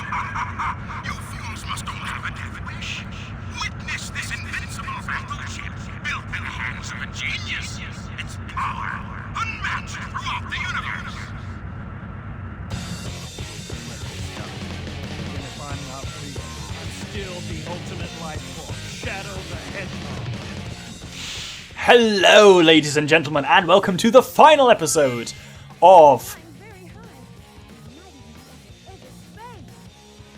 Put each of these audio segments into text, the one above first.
You fools must all have a death wish. Witness this invincible battleship built in the hands of a genius. Its power unmatched throughout the universe. If I'm not free, I'm still the ultimate life form, Shadow the Hedgehog. Hello, ladies and gentlemen, and welcome to the final episode of...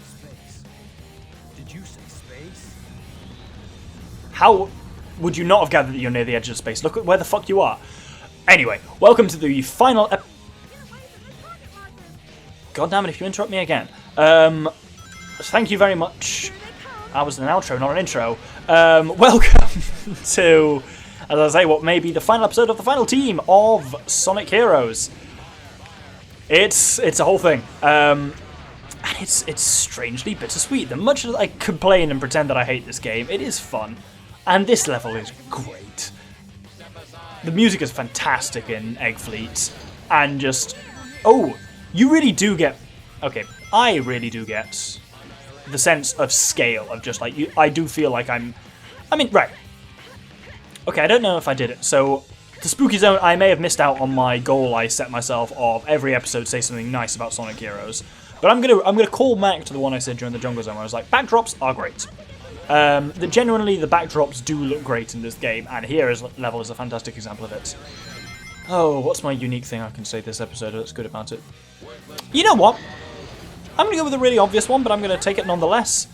Space. Did you say space? How would you not have gathered that you're near the edge of space? Look at where the fuck you are. Anyway, welcome to the final God damn it, if you interrupt me again. Thank you very much. That was an outro, not an intro. Welcome to, as I say, what may be the final episode of the final team of Sonic Heroes. It's a whole thing. And it's strangely bittersweet. The much as I complain and pretend that I hate this game, it is fun. And this level is great. The music is fantastic in Egg Fleet. And just... Oh, you really do get... Okay, I really do get the sense of scale of just like... I do feel like I'm... I mean, right. Okay, I don't know if I did it. So, the Spooky Zone, I may have missed out on my goal I set myself of every episode say something nice about Sonic Heroes. But I'm gonna call back to the one I said during the Jungle Zone where I was like, backdrops are great. Genuinely, the backdrops do look great in this game, and Heroes level is a fantastic example of it. Oh, what's my unique thing I can say this episode that's good about it? You know what? I'm going to go with a really obvious one, but I'm going to take it nonetheless.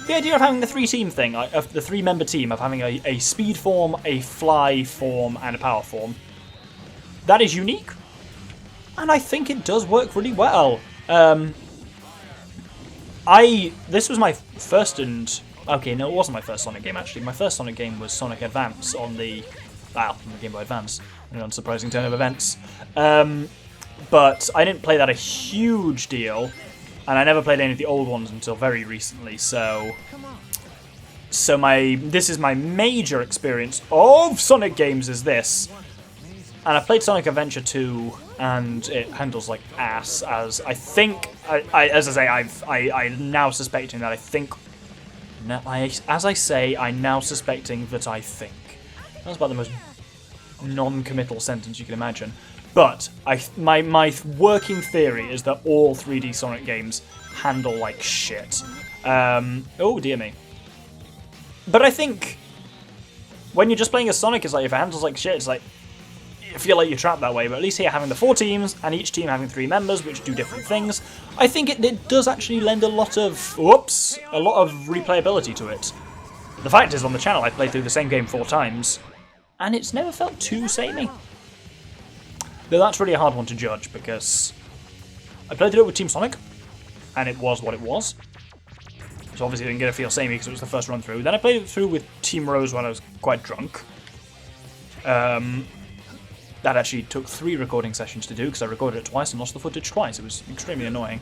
The idea of having the three-team thing, of the three-member team, of having a speed form, a fly form, and a power form, that is unique, and I think it does work really well. This was my first and... Okay, no, it wasn't my first Sonic game, actually. My first Sonic game was Sonic Advance on the Game Boy Advance. An unsurprising turn of events. But I didn't play that a huge deal, and I never played any of the old ones until very recently, so this is my major experience of Sonic games is this. And I played Sonic Adventure 2, and it handles like ass, as I think, I'm now suspecting that I think, I'm now suspecting that I think. That's about the most non-committal sentence you can imagine. But my working theory is that all 3D Sonic games handle like shit. Oh dear me. But I think when you're just playing as Sonic, it's like if it handles like shit, it's like you feel like you're trapped that way. But at least here, having the 4 teams and each team having 3 members which do different things, I think it does actually lend a lot of replayability to it. The fact is, on the channel, I played through the same game 4 times, and it's never felt too samey. Though that's really a hard one to judge, because I played through it with Team Sonic, and it was what it was. So obviously I didn't get to feel samey because it was the first run through. Then I played it through with Team Rose when I was quite drunk. That actually took 3 recording sessions to do, because I recorded it twice and lost the footage twice. It was extremely annoying.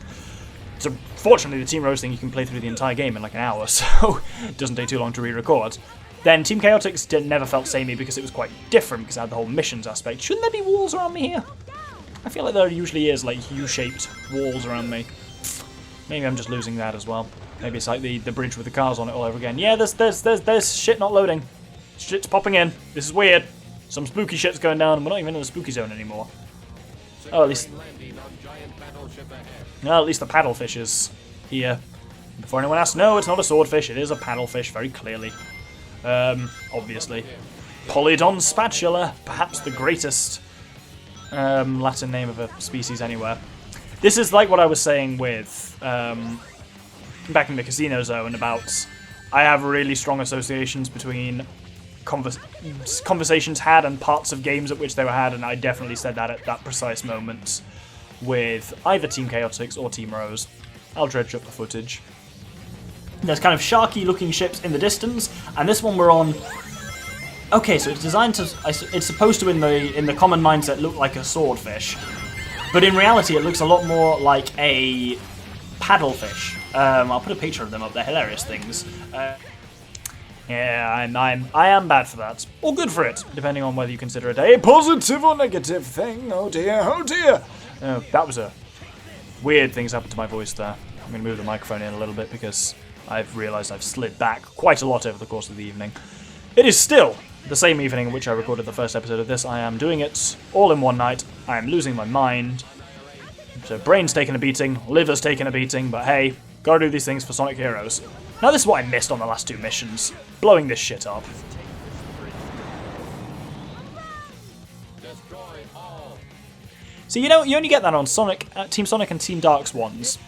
So fortunately the Team Rose thing you can play through the entire game in like an hour, so it doesn't take too long to re-record. Then Team Chaotix never felt samey because it was quite different, because it had the whole missions aspect. Shouldn't there be walls around me here? I feel like there usually is like U-shaped walls around me. Maybe I'm just losing that as well. Maybe it's like the bridge with the cars on it all over again. Yeah, there's shit not loading. Shit's popping in. This is weird. Some spooky shit's going down, and we're not even in the spooky zone anymore. Oh, at least the paddlefish is here. Before anyone asks, no, it's not a swordfish. It is a paddlefish, very clearly. Obviously. Polydon spatula, perhaps the greatest Latin name of a species anywhere. This is like what I was saying with back in the Casino Zone about I have really strong associations between conversations had and parts of games at which they were had, and I definitely said that at that precise moment with either Team Chaotix or Team Rose. I'll dredge up the footage. There's kind of sharky looking ships in the distance, and this one we're on. Okay, so it's designed to, it's supposed to in the common mindset look like a swordfish, but in reality it looks a lot more like a paddlefish. I'll put a picture of them up, they're hilarious things. Yeah, I am bad for that. Or good for it, depending on whether you consider it a positive or negative thing. Oh dear, oh dear. That was a Weird things happen to my voice there. I'm going to move the microphone in a little bit because I've realised I've slid back quite a lot over the course of the evening. It is still the same evening in which I recorded the first episode of this. I am doing it all in one night. I am losing my mind. So brain's taking a beating, liver's taking a beating, but hey, gotta do these things for Sonic Heroes. Now this is what I missed on the last 2 missions. Blowing this shit up. So you only get that on Sonic, Team Sonic and Team Dark's ones.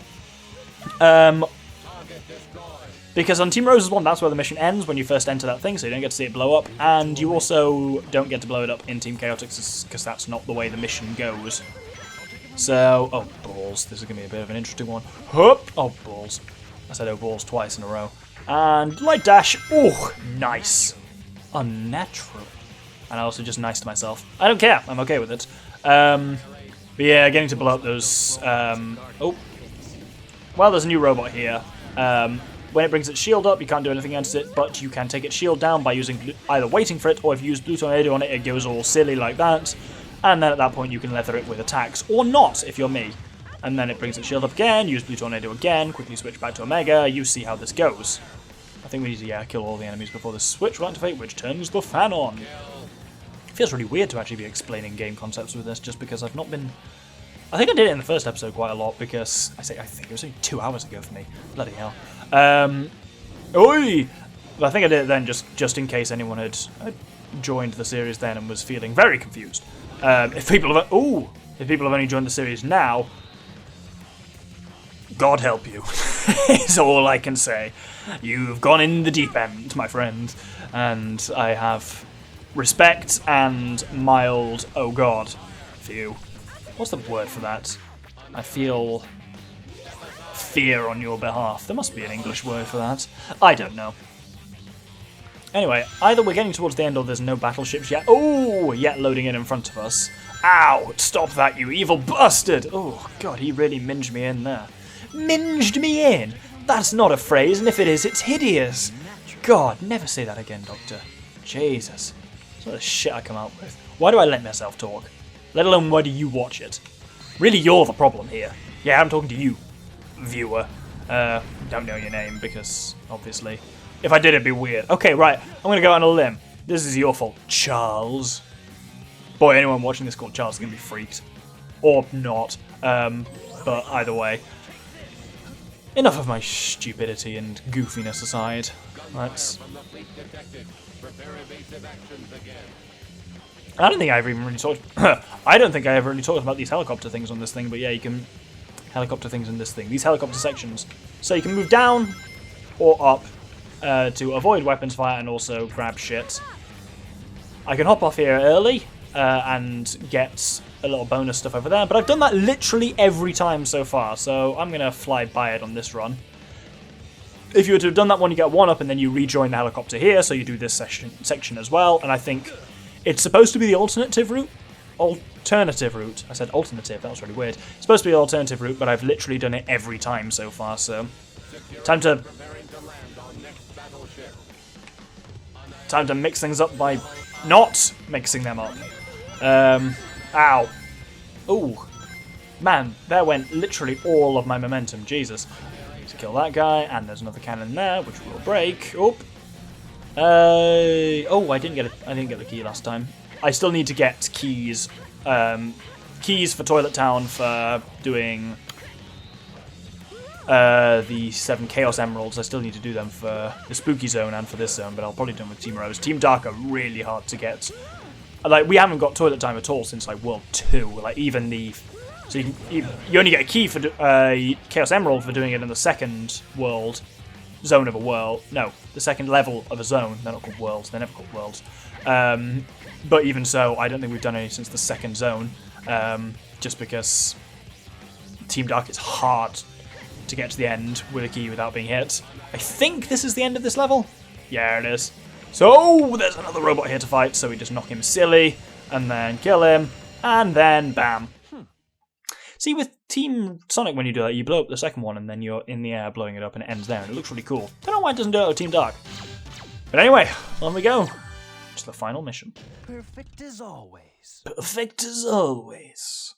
Because on Team Rose's one, that's where the mission ends when you first enter that thing, so you don't get to see it blow up, and you also don't get to blow it up in Team Chaotix, because that's not the way the mission goes. So, oh balls, this is going to be a bit of an interesting one. Hup! Oh balls. I said oh balls twice in a row. And light dash, oh, nice. Unnatural. And also just nice to myself. I don't care, I'm okay with it. But yeah, getting to blow up those, oh. Well, there's a new robot here. When it brings its shield up, you can't do anything against it, but you can take its shield down by using either waiting for it, or if you use Blue Tornado on it, it goes all silly like that. And then at that point, you can leather it with attacks, or not, if you're me. And then it brings its shield up again, use Blue Tornado again, quickly switch back to Omega, you see how this goes. I think we need to, yeah, kill all the enemies before the switch will activate, which turns the fan on. It feels really weird to actually be explaining game concepts with this, just because I've not been... I think I did it in the first episode quite a lot, because... I think it was only 2 hours ago for me. Bloody hell. Oi! But I think I did it then just in case anyone had joined the series then and was feeling very confused. If people have only joined the series now, God help you. Is all I can say. You've gone in the deep end, my friend, and I have respect and mild oh God for you. What's the word for that? I feel fear on your behalf. There must be an English word for that. I don't know. Anyway, either we're getting towards the end or there's no battleships yet. Oh, yet loading in front of us. Ow! Stop that, you evil bastard! Oh, God, he really minged me in there. Minged me in? That's not a phrase, and if it is, it's hideous. God, never say that again, Doctor. Jesus. That's what the shit I come out with. Why do I let myself talk? Let alone why do you watch it? Really, you're the problem here. Yeah, I'm talking to you, viewer. Don't know your name, because, obviously, if I did, it'd be weird. Okay, right, I'm gonna go on a limb. This is your fault, Charles. Boy, anyone watching this called Charles is gonna be freaked. Or not. But either way. Enough of my stupidity and goofiness aside. Let's... I don't think I ever even really talked... I don't think I ever really talked about these helicopter things on this thing, but yeah, you can... Helicopter things in this thing. These helicopter sections. So you can move down or up to avoid weapons fire and also grab shit. I can hop off here early and get a little bonus stuff over there, but I've done that literally every time so far, so I'm going to fly by it on this run. If you were to have done that one, you get 1-up and then you rejoin the helicopter here, so you do this section as well, and I think it's supposed to be the alternative route. I said alternative, that was really weird. It's supposed to be the alternative route, but I've literally done it every time so far, so... Time to mix things up by not mixing them up. Ow. Ooh. Man, there went literally all of my momentum, Jesus. Need to kill that guy, and there's another cannon there, which will break. Oh, I didn't get the key last time. I still need to get keys. Keys for Toilet Town for doing the 7 Chaos Emeralds. I still need to do them for the Spooky Zone and for this zone, but I'll probably do them with Team Rose. Team Dark are really hard to get. Like, we haven't got Toilet Time at all since, like, World 2. Like, even the... So you only get a key for Chaos Emerald for doing it in the second world. Zone of a world. No, the second level of a zone. They're not called worlds. They're never called worlds. But even so, I don't think we've done any since the second zone. Just because Team Dark is hard to get to the end with a key without being hit. I think this is the end of this level. Yeah, it is. So, there's another robot here to fight, so we just knock him silly, and then kill him, and then bam. See, with Team Sonic, when you do that, you blow up the second one, and then you're in the air blowing it up, and it ends there, and it looks really cool. Don't know why it doesn't do it with Team Dark. But anyway, on we go. To the final mission. Perfect as always. Perfect as always.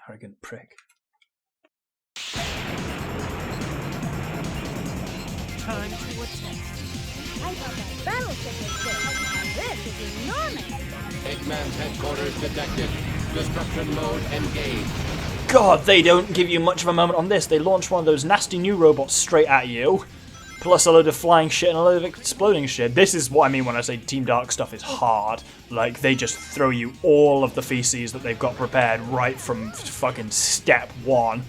Arrogant prick. time to attack. I thought that battleship was big. This is enormous. Eggman's headquarters detected. Destruction mode engaged. God, they don't give you much of a moment on this. They launch one of those nasty new robots straight at you, plus a load of flying shit and a load of exploding shit. This is what I mean when I say Team Dark stuff is hard. Like, they just throw you all of the feces that they've got prepared right from fucking step one.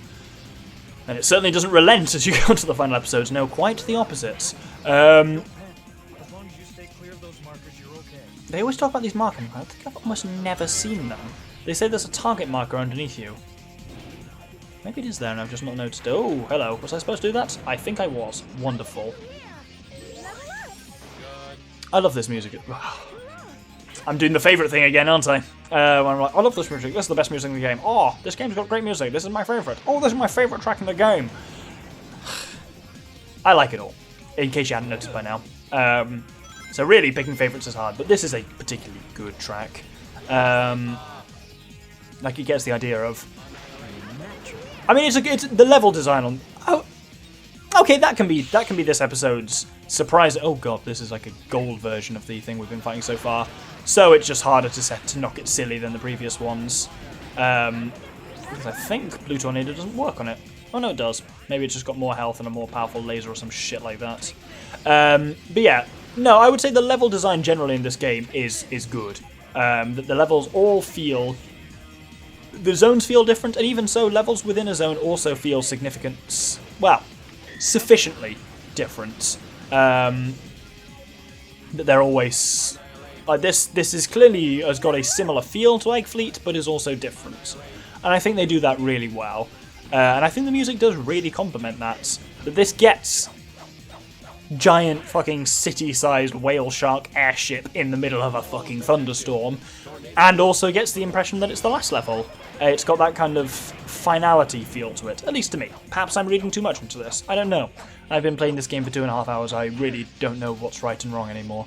And it certainly doesn't relent as you go into the final episodes. No, quite the opposite. As long as you stay clear of those markers, you're okay. They always talk about these markers. I think I've almost never seen them. They say there's a target marker underneath you. Maybe it is there and I've just not noticed it. Oh, hello. Was I supposed to do that? I think I was. Wonderful. I love this music. I'm doing the favourite thing again, aren't I? When I'm like, I love this music. This is the best music in the game. Oh, this game's got great music. This is my favourite. Oh, this is my favourite track in the game. I like it all, in case you hadn't noticed by now. So really, picking favourites is hard, but this is a particularly good track. Like, it gets the idea of... I mean, it's the level design on... Oh, okay, that can be this episode's surprise. Oh god, this is like a gold version of the thing we've been fighting so far. So it's just harder to knock it silly than the previous ones. Because I think Blue Tornado doesn't work on it. Oh no, it does. Maybe it's just got more health and a more powerful laser or some shit like that. But yeah, no, I would say the level design generally in this game is good. The levels all feel... The zones feel different, and even so, levels within a zone also feel significant, well, sufficiently different. That they're always... this is clearly has got a similar feel to Egg Fleet, but is also different. And I think they do that really well. And I think the music does really complement that. That this gets giant fucking city-sized whale shark airship in the middle of a fucking thunderstorm, and also gets the impression that it's the last level. It's got that kind of finality feel to it, at least to me. Perhaps I'm reading too much into this. I don't know. I've been playing this game for 2.5 hours. I really don't know what's right and wrong anymore.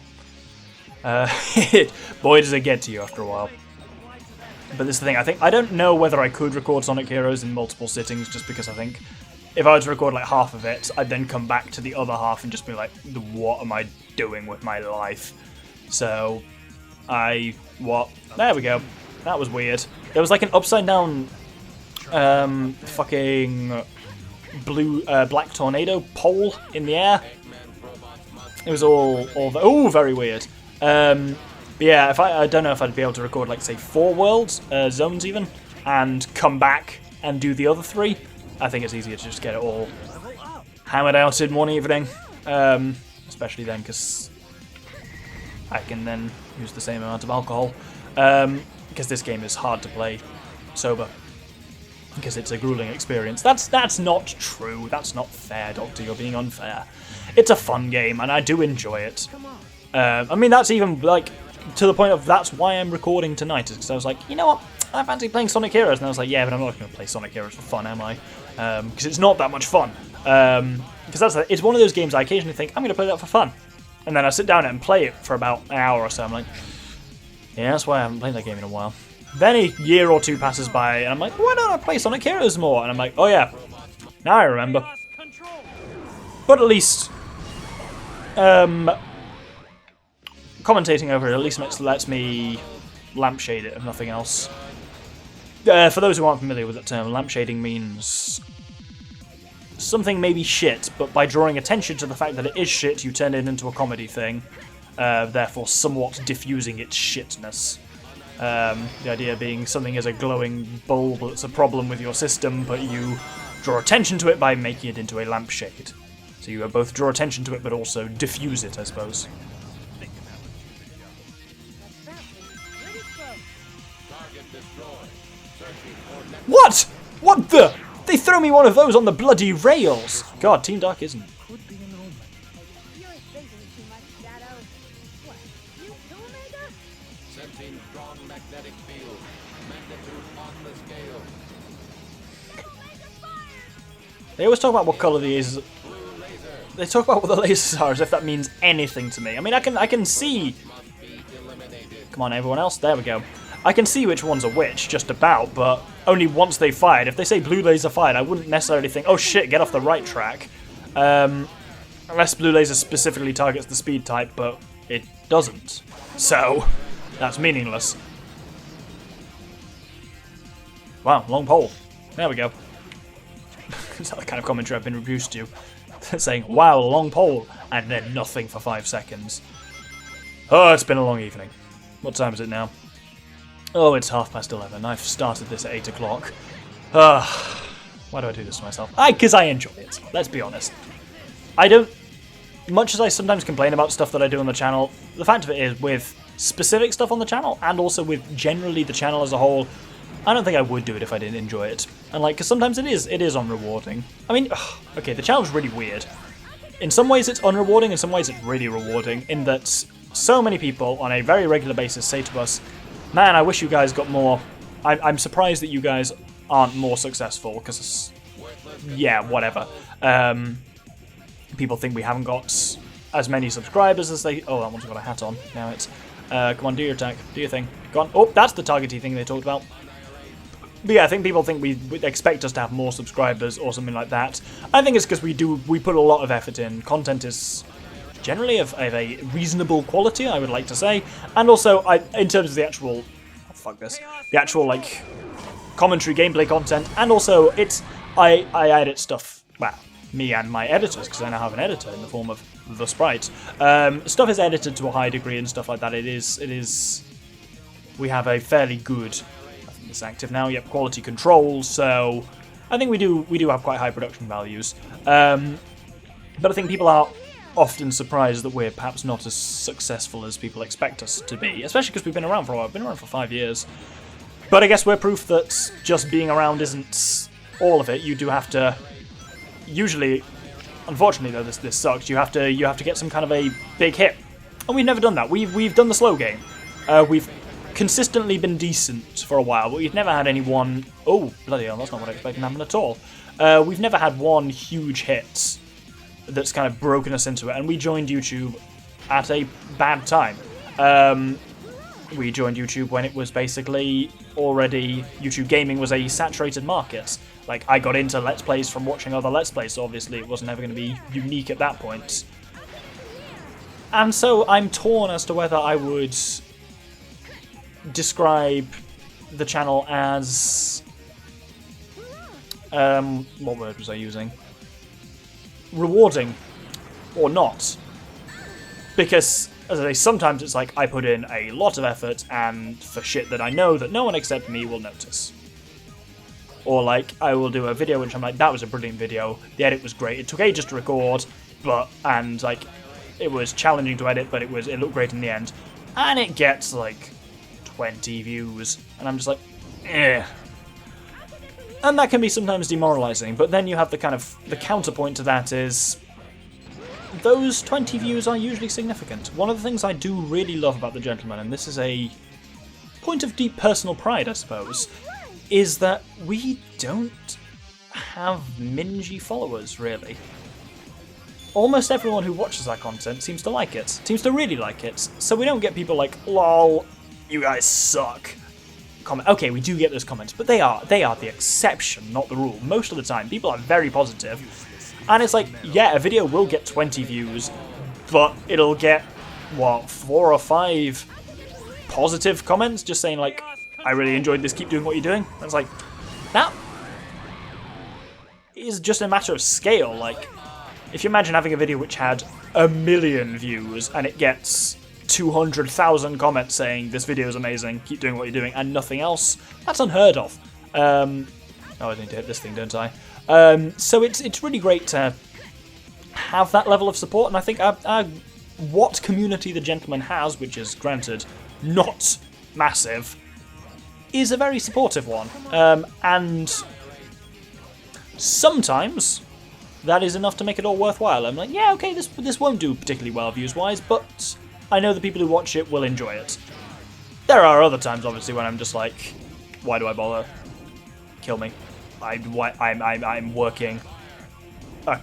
Boy, does it get to you after a while. But this is the thing. I don't know whether I could record Sonic Heroes in multiple sittings, just because I think if I were to record like half of it, I'd then come back to the other half and just be like, what am I doing with my life? So, there we go. That was weird. There was like an upside down fucking black tornado pole in the air. It was all very weird. But yeah, if I don't know if I'd be able to record like say 4 worlds, zones even, and come back and do the other 3. I think it's easier to just get it all hammered out in one evening, especially then because I can then use the same amount of alcohol. Because this game is hard to play sober, because it's a grueling experience. That's not true. That's not fair, Doctor. You're being unfair. It's a fun game, and I do enjoy it. I mean, that's even like to the point of that's why I'm recording tonight, is because I was like, you know what? I fancy playing Sonic Heroes, and I was like, yeah, but I'm not going to play Sonic Heroes for fun, am I? Because it's not that much fun. Because it's one of those games I occasionally think I'm going to play that for fun, and then I sit down and play it for about an hour or so. I'm like, yeah, that's why I haven't played that game in a while. Then a year or 2 passes by, and I'm like, why don't I play Sonic Heroes more? And I'm like, oh yeah, now I remember. But at least, commentating over it at least lets me lampshade it, if nothing else. For those who aren't familiar with that term, lampshading means something may be shit, but by drawing attention to the fact that it is shit, you turn it into a comedy thing. Therefore somewhat diffusing its shitness. The idea being something is a glowing bulb that's a problem with your system, but you draw attention to it by making it into a lampshade. So you both draw attention to it, but also diffuse it, I suppose. What? What the? They throw me one of those on the bloody rails! God, Team Dark isn't. You're thinking too much, Shadow. What? You too, Omega? Sensing strong magnetic field. Magnitude on the scale. Omega fire! They always talk about what colour the is. Blue laser They talk about what the lasers are as if that means anything to me. I mean, I can see. must be eliminated. Come on, everyone else. There we go. I can see which one's a which, just about, but only once they fired. If they say blue laser fired, I wouldn't necessarily think, oh shit, get off the right track. I Unless Blue Laser specifically targets the speed type, but it doesn't. So, that's meaningless. Wow, long pole. There we go. Is that the kind of commentary I've been reduced to? Saying, wow, long pole, and then nothing for 5 seconds. Oh, it's been a long evening. What time is it now? Oh, it's 11:30. I've started this at 8 o'clock. Why do I do this to myself? Because I enjoy it. Let's be honest. I don't... Much as I sometimes complain about stuff that I do on the channel, the fact of it is, with specific stuff on the channel, and also with generally the channel as a whole, I don't think I would do it if I didn't enjoy it. And like, because sometimes it is unrewarding. I mean, okay, the channel's really weird. In some ways it's unrewarding, in some ways it's really rewarding, in that so many people on a very regular basis say to us, man, I wish you guys got more... I'm surprised that you guys aren't more successful, because, yeah, whatever. People think we haven't got as many subscribers as they... Oh, that one's got a hat on. Now it's... come on, do your attack. Do your thing. Go on. Oh, that's the targety thing they talked about. But yeah, I think people think we expect us to have more subscribers or something like that. I think it's because we put a lot of effort in. Content is generally of a reasonable quality, I would like to say. And also, in terms of the actual... Oh, fuck this. The actual, like, commentary, gameplay content. And also, I edit stuff... Well, me and my editors, because I now have an editor in the form of the Sprite. Stuff is edited to a high degree and stuff like that. It is... We have a fairly good... It's active now. Yep, quality control. So I think we do have quite high production values. But I think people are often surprised that we're perhaps not as successful as people expect us to be, especially because we've been around for a while. We've been around for 5 years. But I guess we're proof that just being around isn't all of it. You do have to. Usually, unfortunately though, this sucks. You have to get some kind of a big hit, and we've never done that. We've done the slow game. We've consistently been decent for a while, but we've never had any one... Oh, bloody hell, that's not what I expected to happen at all. We've never had one huge hit that's kind of broken us into it, and we joined YouTube at a bad time. We joined YouTube when it was basically already... YouTube gaming was a saturated market. Like, I got into Let's Plays from watching other Let's Plays, so obviously it wasn't ever going to be unique at that point. And so I'm torn as to whether I would... describe the channel as what word was I using? Rewarding or not. Because, as I say, sometimes it's like I put in a lot of effort and for shit that I know that no one except me will notice. Or like, I will do a video which I'm like, that was a brilliant video, the edit was great, it took ages to record, and like, it was challenging to edit, but it looked great in the end. And it gets like 20 views, and I'm just like, eh. And that can be sometimes demoralizing, but then you have the kind of, the counterpoint to that is, those 20 views are usually significant. One of the things I do really love about The Gentleman, and this is a point of deep personal pride, I suppose, is that we don't have mingy followers, really. Almost everyone who watches our content seems to like it, seems to really like it, so we don't get people like, lol, you guys suck. Comment. Okay, we do get those comments, but they are the exception, not the rule. Most of the time, people are very positive, and it's like, yeah, a video will get 20 views, but it'll get, what, 4 or 5 positive comments, just saying like, I really enjoyed this, keep doing what you're doing. And it's like, that is just a matter of scale. Like, if you imagine having a video which had 1 million views, and it gets 200,000 comments saying this video is amazing, keep doing what you're doing, and nothing else, that's unheard of. Oh, I need to hit this thing, don't I? So it's really great to have that level of support, and I think what community The Gentleman has, which is granted not massive, is a very supportive one. And sometimes that is enough to make it all worthwhile. I'm like, yeah, okay, this won't do particularly well views-wise, but I know the people who watch it will enjoy it. There are other times, obviously, when I'm just like, why do I bother? Kill me. I'm working an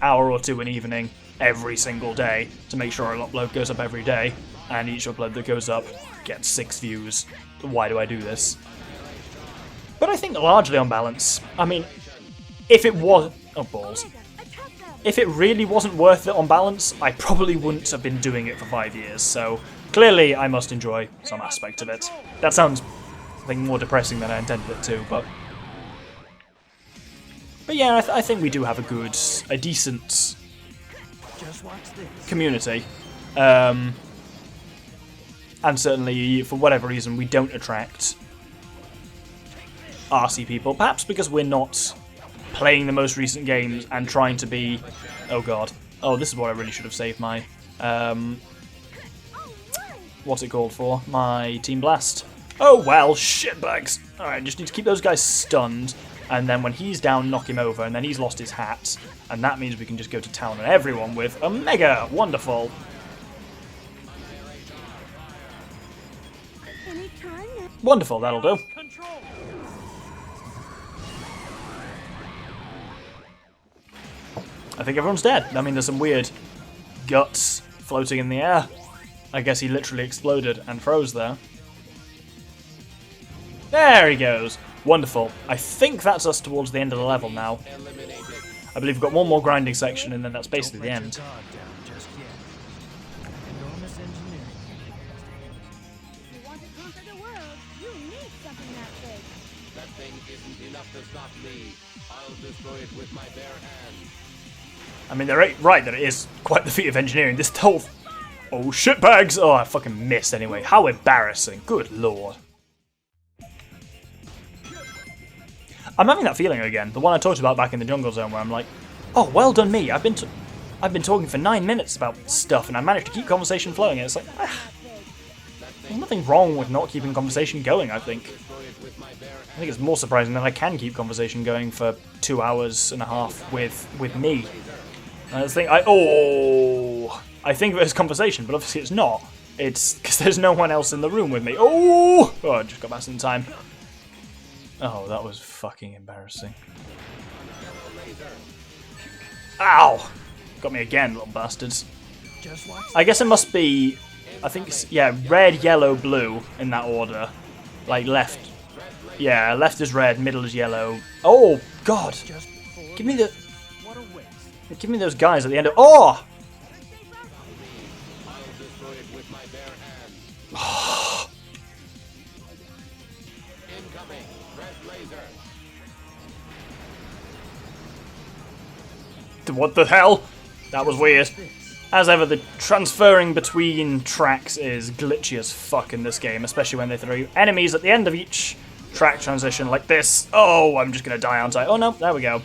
hour or two an evening every single day to make sure an upload goes up every day, and each upload that goes up gets 6 views. Why do I do this? But I think largely on balance, I mean, if it was... Oh, balls. if it really wasn't worth it on balance, I probably wouldn't have been doing it for 5 years. So clearly, I must enjoy some aspect of it. That sounds, I think, more depressing than I intended it to, but yeah, I think we do have a decent community. And certainly, for whatever reason, we don't attract RC people. Perhaps because we're not playing the most recent games and trying to be... Oh god. Oh, this is what I really should have saved my... what's it called for? My Team Blast. Oh well, shitbags. Alright, just need to keep those guys stunned. And then when he's down, knock him over. And then he's lost his hat. And that means we can just go to town on everyone with a mega. Wonderful. Wonderful, that'll do. I think everyone's dead. I mean, there's some weird guts floating in the air. I guess he literally exploded and froze there. There he goes. Wonderful. I think that's us towards the end of the level now. I believe we've got one more grinding section and then that's basically the end. That thing isn't enough to stop me. I'll destroy it with my bare hands. I mean, they're right that it is quite the feat of engineering. This whole... Oh, shitbags! Oh, I fucking missed anyway. How embarrassing. Good lord. I'm having that feeling again. The one I talked about back in the Jungle Zone where I'm like, oh, well done me. I've been talking for 9 minutes about stuff and I managed to keep conversation flowing. And it's like, there's nothing wrong with not keeping conversation going, I think. I think it's more surprising that I can keep conversation going for 2 hours and a half with me. And I think I think of it as conversation, but obviously it's not. It's because there's no one else in the room with me. Oh, I just got back in time. Oh, that was fucking embarrassing. Ow! Got me again, little bastards. I guess it must be, I think it's, yeah, red, yellow, blue in that order. Like left. Yeah, left is red, middle is yellow. Oh, God! Give me those guys at the end of... Oh! What the hell? That was weird. As ever, the transferring between tracks is glitchy as fuck in this game, especially when they throw enemies at the end of each track transition like this. Oh, I'm just going to die, aren't I? Oh no, there we go.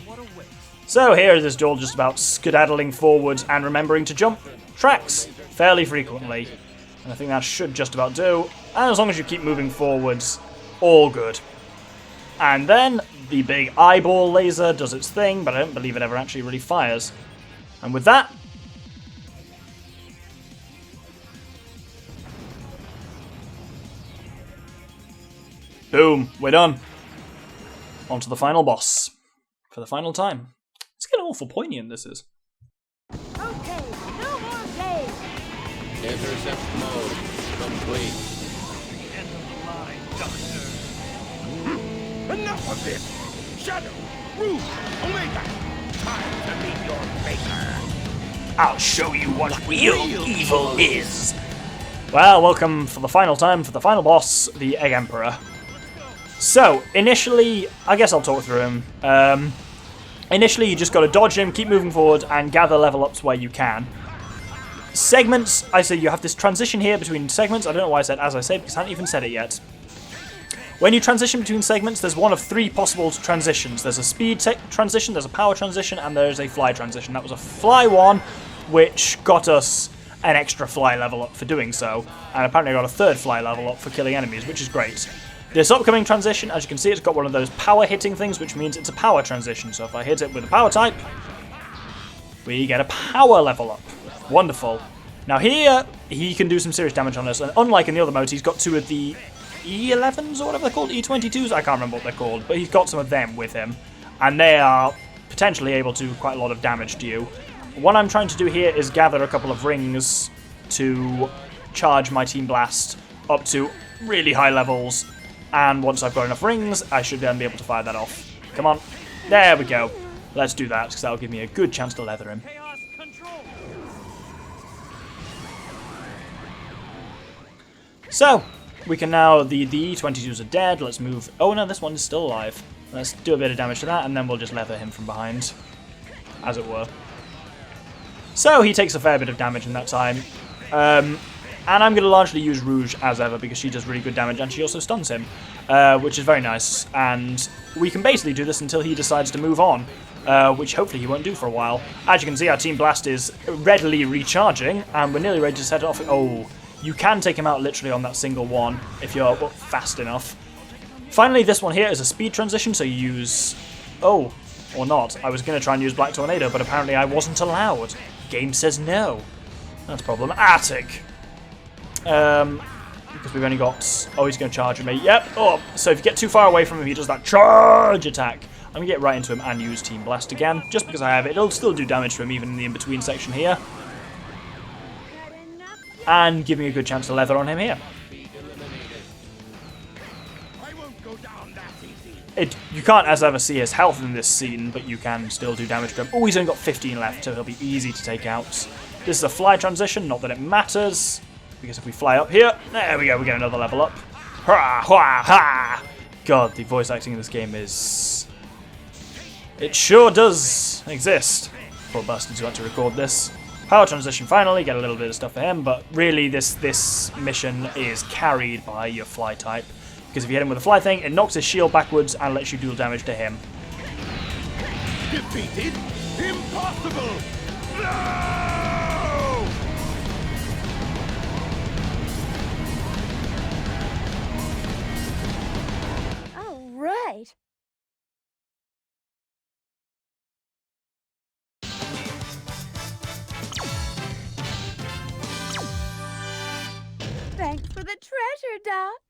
So here it is all just about skedaddling forwards and remembering to jump tracks fairly frequently. And I think that should just about do. And as long as you keep moving forwards, all good. And then the big eyeball laser does its thing, but I don't believe it ever actually really fires. And with that... boom, we're done. On to the final boss. For the final time. It's getting awful poignant, this is. Okay, no more games. Intercept mode complete. End of the line, Doctor. Enough of this! Shadow! Rouge! Omega! Time to meet your maker! I'll show you what real evil is! Well, welcome for the final time for the final boss, the Egg Emperor. So, initially, I guess I'll talk through him. Initially, you just got to dodge him, keep moving forward, and gather level ups where you can. Segments, I say you have this transition here between segments. I don't know why I said as I said, because I haven't even said it yet. When you transition between segments, there's one of 3 possible transitions. There's a speed transition, there's a power transition, and there's a fly transition. That was a fly one, which got us an extra fly level up for doing so. And apparently I got a 3rd fly level up for killing enemies, which is great. This upcoming transition, as you can see, it's got one of those power hitting things, which means it's a power transition. So if I hit it with a power type, we get a power level up. Wonderful. Now here, he can do some serious damage on us, and unlike in the other modes, he's got 2 of the E11s or whatever they're called, E22s, I can't remember what they're called, but he's got some of them with him, and they are potentially able to do quite a lot of damage to you. What I'm trying to do here is gather a couple of rings to charge my Team Blast up to really high levels, and once I've got enough rings, I should then be able to fire that off. Come on. There we go. Let's do that, because that'll give me a good chance to leather him. Chaos control. So, we can now, the E-22s are dead, let's move, oh no, this one is still alive. Let's do a bit of damage to that, and then we'll just leather him from behind, as it were. So, he takes a fair bit of damage in that time. And I'm going to largely use Rouge as ever, because she does really good damage, and she also stuns him, which is very nice. And we can basically do this until he decides to move on, which hopefully he won't do for a while. As you can see, our Team Blast is readily recharging, and we're nearly ready to set it off. Oh, you can take him out literally on that single one, if you're fast enough. Finally, this one here is a speed transition, so you use... Oh, or not. I was going to try and use Black Tornado, but apparently I wasn't allowed. Game says no. That's problematic. Because we've only got... Oh, he's going to charge at me. Yep. Oh, so if you get too far away from him, he does that charge attack. I'm going to get right into him and use Team Blast again, just because I have it. It'll still do damage to him, even in the in-between section here. And give me a good chance to leather on him here. You can't as ever see his health in this scene, but you can still do damage to him. Oh, he's only got 15 left, so he'll be easy to take out. This is a fly transition, not that it matters, because if we fly up here, there we go, we get another level up. Ha ha ha! God, the voice acting in this game is... It sure does exist. Poor bastards who had to record this. Power transition finally, get a little bit of stuff for him, but really this mission is carried by your fly type. Because if you hit him with a fly thing, it knocks his shield backwards and lets you deal damage to him. Defeated? Impossible! No! All right. Thanks for the treasure, Doc.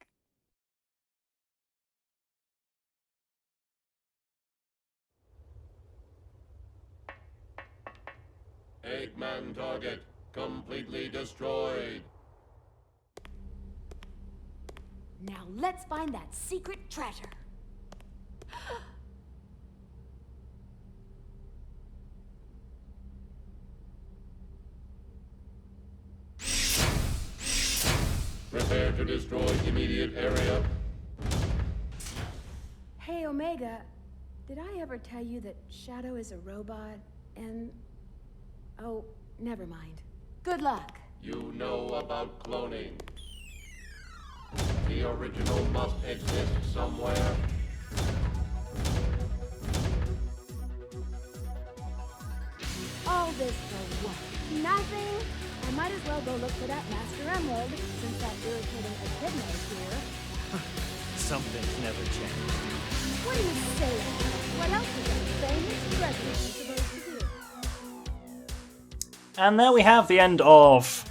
Eggman target completely destroyed. Now let's find that secret treasure. Prepare to destroy immediate area. Hey, Omega, did I ever tell you that Shadow is a robot and... Oh, never mind. Good luck. You know about cloning. The original must exist somewhere. All this for what? Nothing. I might as well go look for that Master Emerald, since that irritating echidna is here. Something's never changed. What are you saying? What else is a famous president supposed to do? And there we have the end of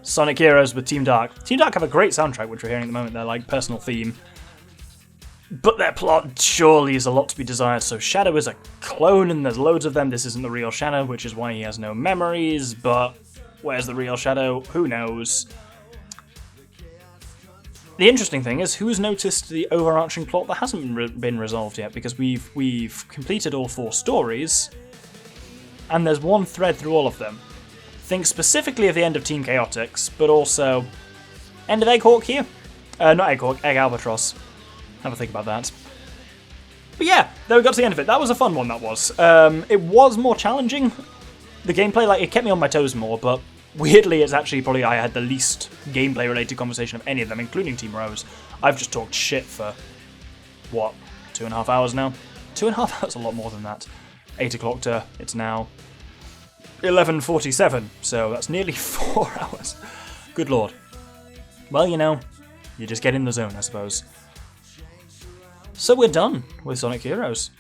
Sonic Heroes with Team Dark. Team Dark have a great soundtrack, which we're hearing at the moment, their like personal theme. But their plot surely is a lot to be desired, so Shadow is a clone and there's loads of them. This isn't the real Shadow, which is why he has no memories, but where's the real Shadow? Who knows? The interesting thing is, who's noticed the overarching plot that hasn't been resolved yet? Because we've completed all 4 stories, and there's one thread through all of them. Think specifically of the end of Team Chaotix, but also end of Egghawk here. Not Egghawk, Egg Albatross. Have a think about that. But yeah, there we got to the end of it. That was a fun one, that was. It was more challenging. The gameplay, like, it kept me on my toes more, but weirdly, it's actually probably I had the least gameplay-related conversation of any of them, including Team Rose. I've just talked shit for, what, 2.5 hours now? 2.5 hours, a lot more than that. 8 o'clock to, it's now 11:47, so that's nearly 4 hours. Good lord. Well, you know, you just get in the zone, I suppose. So we're done with Sonic Heroes.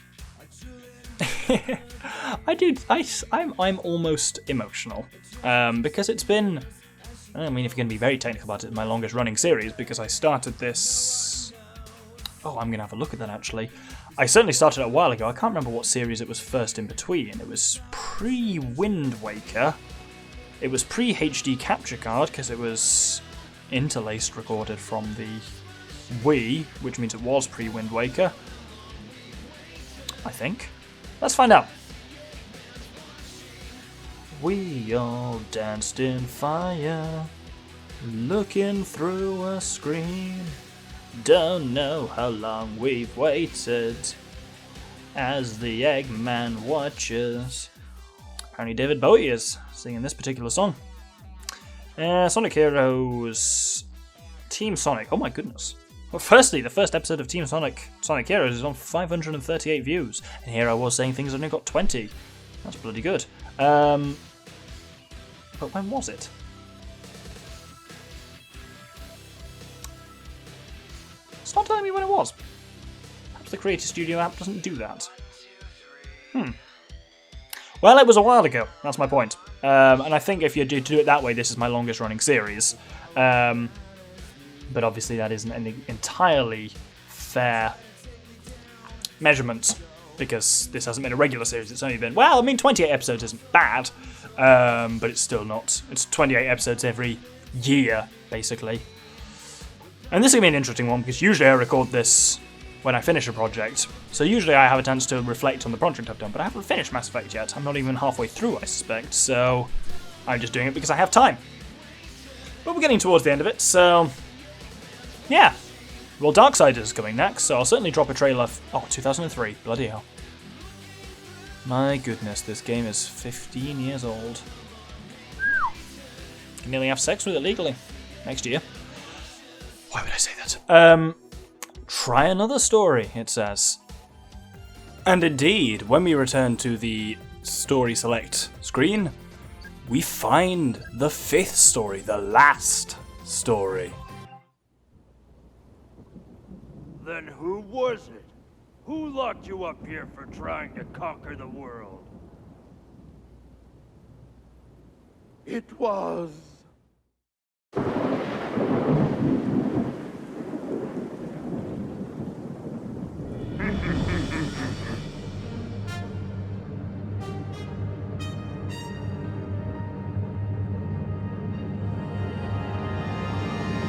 I'm almost emotional, because it's been, I mean, if you're going to be very technical about it, my longest running series, because I started this, oh, I'm going to have a look at that actually. I certainly started it a while ago. I can't remember what series it was first in between. It was pre-Wind Waker. It was pre-HD capture card, because it was interlaced recorded from the Wii, which means it was pre-Wind Waker. I think. Let's find out. We all danced in fire, looking through a screen. Don't know how long we've waited as the Eggman watches. Apparently David Bowie is singing this particular song. Sonic Heroes Team Sonic. Oh my goodness. Well, firstly, the first episode of Team Sonic Heroes is on 538 views. And here I was saying things only got 20. That's bloody good. But when was it? It's not telling me when it was. Perhaps the Creator Studio app doesn't do that. Well, it was a while ago. That's my point. And I think if you do it that way, this is my longest running series. But obviously that isn't an entirely fair measurement, because this hasn't been a regular series. It's only been, well, I mean, 28 episodes isn't bad, but it's still not. It's 28 episodes every year, basically. And this is going to be an interesting one, because usually I record this when I finish a project. So usually I have a chance to reflect on the project I've done, but I haven't finished Mass Effect yet. I'm not even halfway through, I suspect, so I'm just doing it because I have time. But we're getting towards the end of it, so yeah. Well, Darksiders is coming next, so I'll certainly drop a trailer. 2003. Bloody hell. My goodness, this game is 15 years old. Can nearly have sex with it legally next year. Why would I say that? Try another story, it says. And indeed, when we return to the story select screen, we find the 5th story, the last story. Then who was it? Who locked you up here for trying to conquer the world? It was...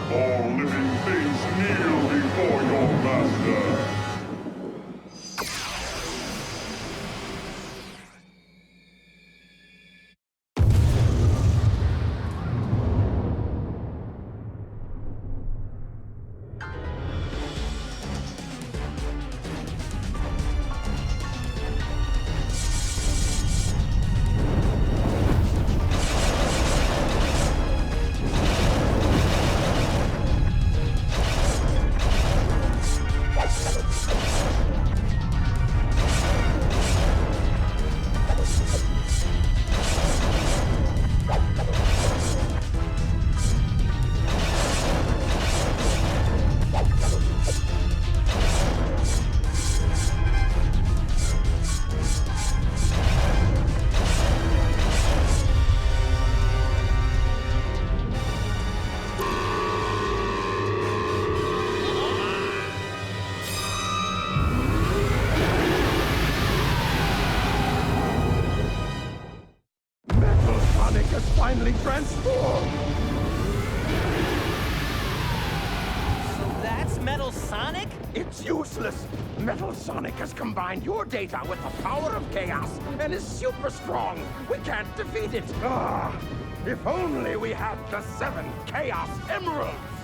All living things kneel before your master. Finally transformed! So that's Metal Sonic? It's useless! Metal Sonic has combined your data with the power of chaos and is super strong! We can't defeat it! Ah! If only we had the 7 Chaos Emeralds!